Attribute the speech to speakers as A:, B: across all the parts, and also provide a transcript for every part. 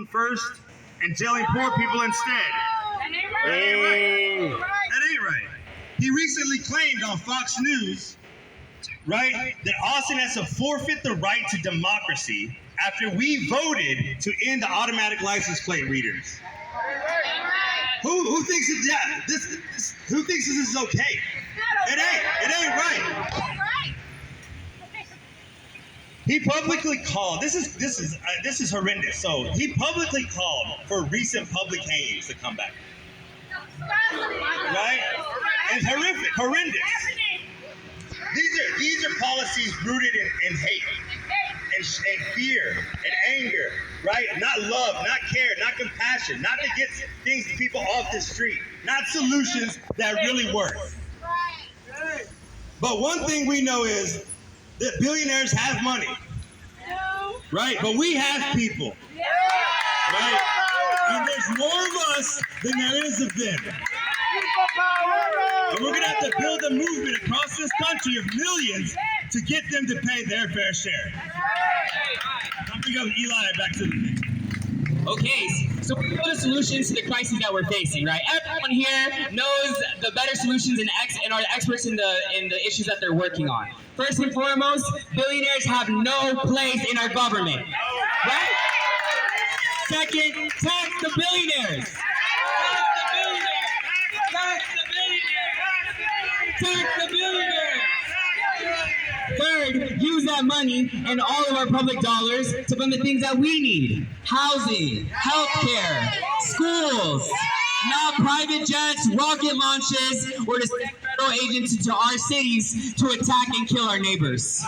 A: people first and jailing poor people instead.
B: That ain't right.
A: That ain't right. He recently claimed on Fox News, right, that Austin has to forfeit the right to democracy after we voted to end the automatic license plate readers. Who thinks who thinks this is okay? It ain't right. He publicly called. This is horrendous. So he publicly called for recent public hangings to come back. Right? It's horrendous. These are policies rooted in hate and fear and anger, right? Not love, not care, not compassion, not to get things people off the street, not solutions that really work. But one thing we know is that billionaires have money, right? But we have people, right? And there's more of us than there is of them. And we're going to have to build a movement across this country of millions to get them to pay their fair share. I'm going to go Eli back to the thing.
C: Okay, so we know the solutions to the crises that we're facing, right? Everyone here knows the better solutions and are experts in the issues that they're working on. First and foremost, billionaires have no place in our government, right? Second, tax the billionaires. Tax the billionaires. Third, use that money and all of our public dollars to fund the things that we need. Housing, healthcare, schools, not private jets, rocket launches, or to send federal agents into our cities to attack and kill our neighbors.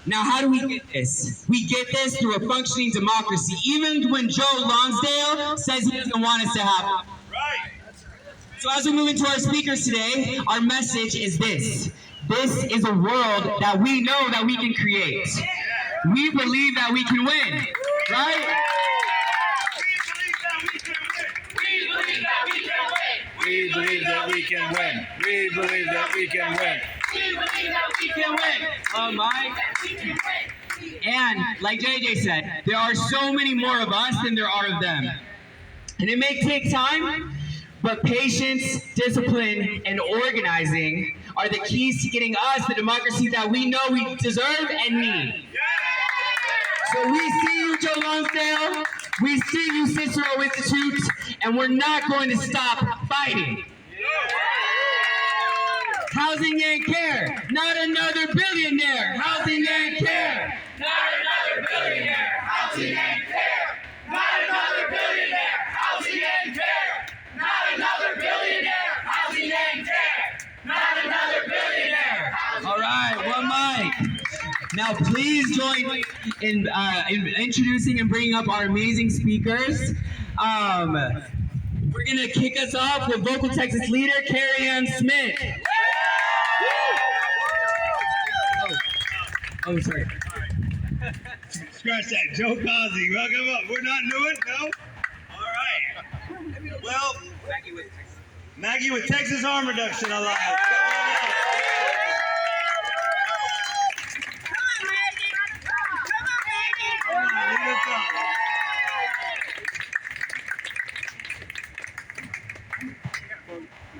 C: Now, how do we get this? We get this through a functioning democracy, even when Joe Lonsdale says he doesn't want us to have it. So as we move into our speakers today, our message is this. This is a world that we know that we can create. We believe that we can win, right?
D: We believe that we can win. We believe that we can win.
C: We believe that we can win. Oh my. And like JJ said, there are so many more of us than there are of them. And it may take time, but patience, discipline, and organizing are the keys to getting us the democracy that we know we deserve and need. So we see you, Joe Lonsdale. We see you, Cicero Institute, and we're not going to stop fighting. Housing and care, not another billionaire. Housing and care, not another billionaire. Housing and care, not another billionaire. Housing and care, not another billionaire. Housing and care, not another billionaire. All right, one mic. Now, please join me in introducing and bringing up our amazing speakers. We're gonna kick us off with Vocal Texas leader Carrie Ann Smith. Oh, sorry.
A: Scratch that. Joe Causey, welcome up. We're not new it, no? All right. Well, Maggie with Texas Harm Reduction Alliance. Come on up.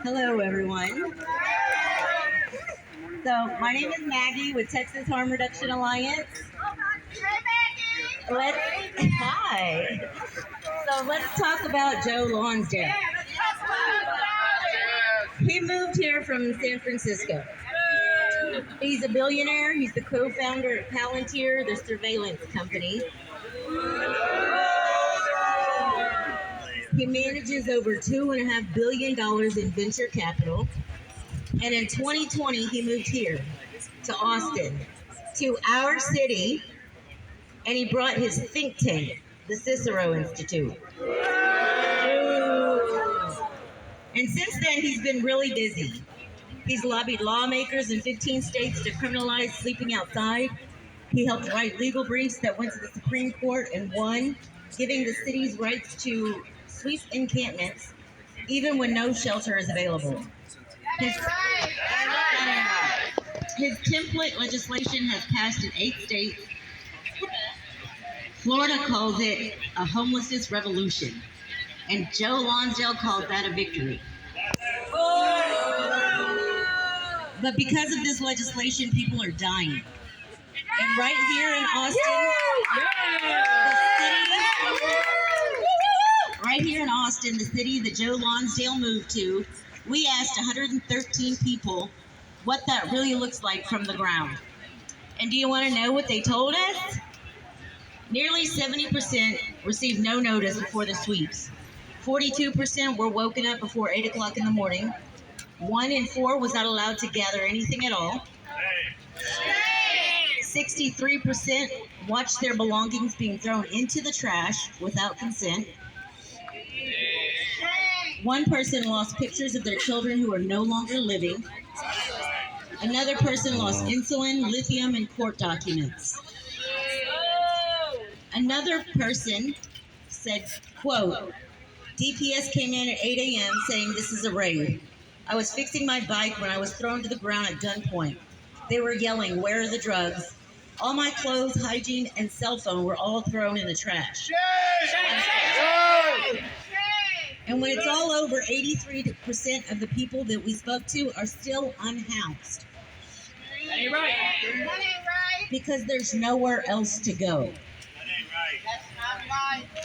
E: Hello, everyone. So, my name is Maggie with Texas Harm Reduction Alliance. Hi. So, let's talk about Joe Lonsdale. He moved here from San Francisco. He's a billionaire. He's the co-founder of Palantir, the surveillance company. He manages over $2.5 billion in venture capital. And in 2020, he moved here to Austin, to our city, and he brought his think tank, the Cicero Institute. And since then, he's been really busy. He's lobbied lawmakers in 15 states to criminalize sleeping outside. He helped write legal briefs that went to the Supreme Court and won, giving the city's rights to sweep encampments, even when no shelter is available. His template legislation has passed in 8 states. Florida calls it a homelessness revolution, and Joe Lonsdale calls that a victory. But because of this legislation, people are dying. And right here in Austin, the city that Joe Lonsdale moved to, we asked 113 people what that really looks like from the ground. And do you want to know what they told us? Nearly 70% received no notice before the sweeps. 42% were woken up before 8 o'clock in the morning. 1 in 4 was not allowed to gather anything at all. 63% watched their belongings being thrown into the trash without consent. 1 person lost pictures of their children who are no longer living. Another person lost insulin, lithium, and court documents. Another person said, quote, DPS came in at 8 a.m. saying this is a raid. I was fixing my bike when I was thrown to the ground at gunpoint. They were yelling, where are the drugs? All my clothes, hygiene, and cell phone were all thrown in the trash. And when it's all over, 83% of the people that we spoke to are still unhoused.
C: That ain't right.
E: Because there's nowhere else to go.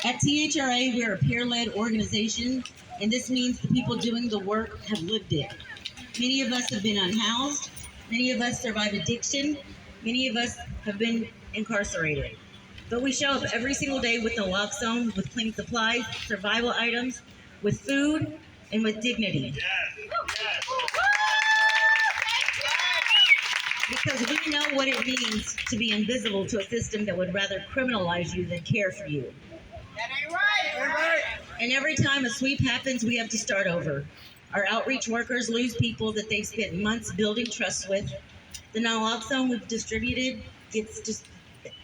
E: At THRA, we're a peer-led organization, and this means the people doing the work have lived it. Many of us have been unhoused. Many of us survive addiction. Many of us have been incarcerated. But we show up every single day with the lock zone, with clean supplies, survival items, with food, and with dignity. Because we know what it means to be invisible to a system that would rather criminalize you than care for you. And every time a sweep happens, we have to start over. Our outreach workers lose people that they've spent months building trust with. The naloxone we've distributed gets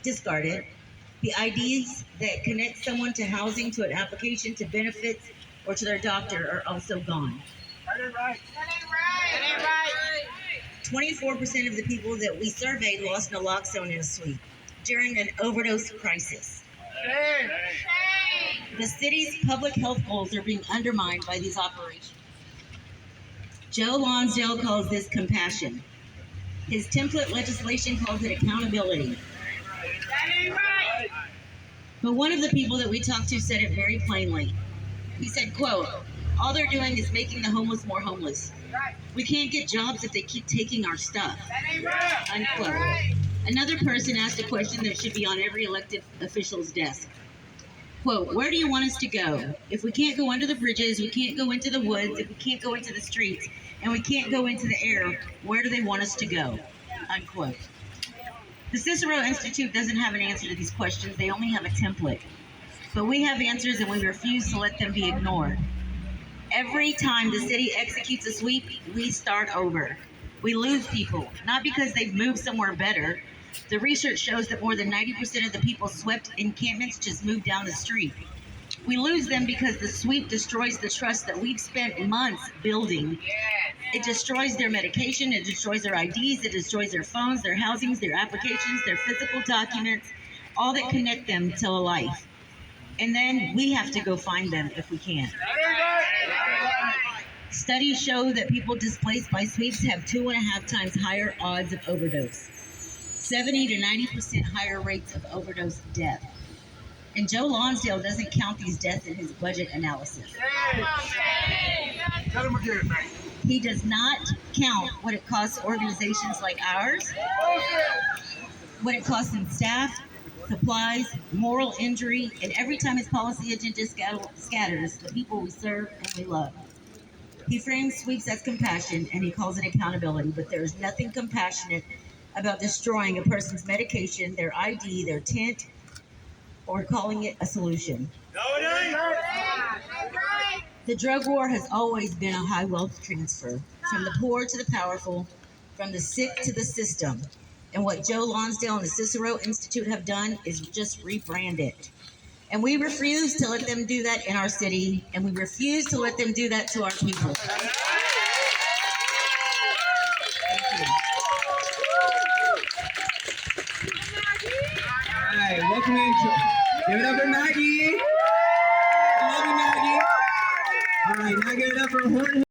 E: discarded. The IDs that connect someone to housing, to an application, to benefits, or to their doctor are also gone. 24% of the people that we surveyed lost naloxone in a sweep during an overdose crisis. The city's public health goals are being undermined by these operations. Joe Lonsdale calls this compassion. His template legislation calls it accountability. But one of the people that we talked to said it very plainly. He said, quote, all they're doing is making the homeless more homeless. We can't get jobs if they keep taking our stuff. Unquote. Another person asked a question that should be on every elected official's desk. Quote, where do you want us to go? If we can't go under the bridges, we can't go into the woods, if we can't go into the streets, and we can't go into the air, where do they want us to go? Unquote. The Cicero Institute doesn't have an answer to these questions. They only have a template. But we have answers, and we refuse to let them be ignored. Every time the city executes a sweep, we start over. We lose people, not because they've moved somewhere better. The research shows that more than 90% of the people swept encampments just moved down the street. We lose them because the sweep destroys the trust that we've spent months building. It destroys their medication, it destroys their IDs, it destroys their phones, their housings, their applications, their physical documents, all that connect them to a life. And then we have to go find them if we can. Studies show that people displaced by sweeps have 2.5 times higher odds of overdose, 70 to 90% higher rates of overdose death. And Joe Lonsdale doesn't count these deaths in his budget analysis.
D: Tell him again, man.
E: He does not count what it costs organizations like ours, what it costs in staff, supplies, moral injury, and every time his policy agenda scatters the people we serve and we love. He frames sweeps as compassion, and he calls it accountability, but there is nothing compassionate about destroying a person's medication, their ID, their tent, or calling it a solution.
A: No, it ain't.
E: The drug war has always been a high wealth transfer, from the poor to the powerful, from the sick to the system. And what Joe Lonsdale and the Cicero Institute have done is just rebrand it. And we refuse to let them do that in our city, and we refuse to let them do that to our people. Thank you.
C: All right, welcome in. Give it up for Maggie. Love you, Maggie. All right, now give it up for Jorge.